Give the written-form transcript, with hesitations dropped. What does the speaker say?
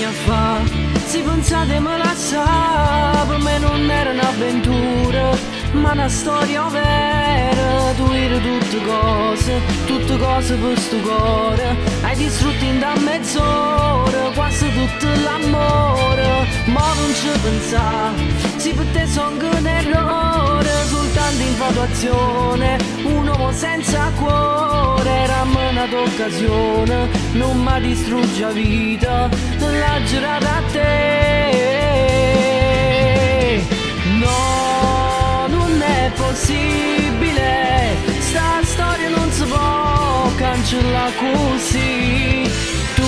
a fa? Si pensate me la sa, per me non era un'avventura, ma una storia vera. Tu eri tutte cose per sto cuore. Hai distrutto in da mezz'ora, quasi tutto l'amore. Ma non ci pensà, si per te son che un errore, soltanto infatuazione, un uomo senza cuore. Era una occasione, non mi distrugge la vita, l'ha girata a te. No, non è possibile, sta storia non si può cancellare così. Tu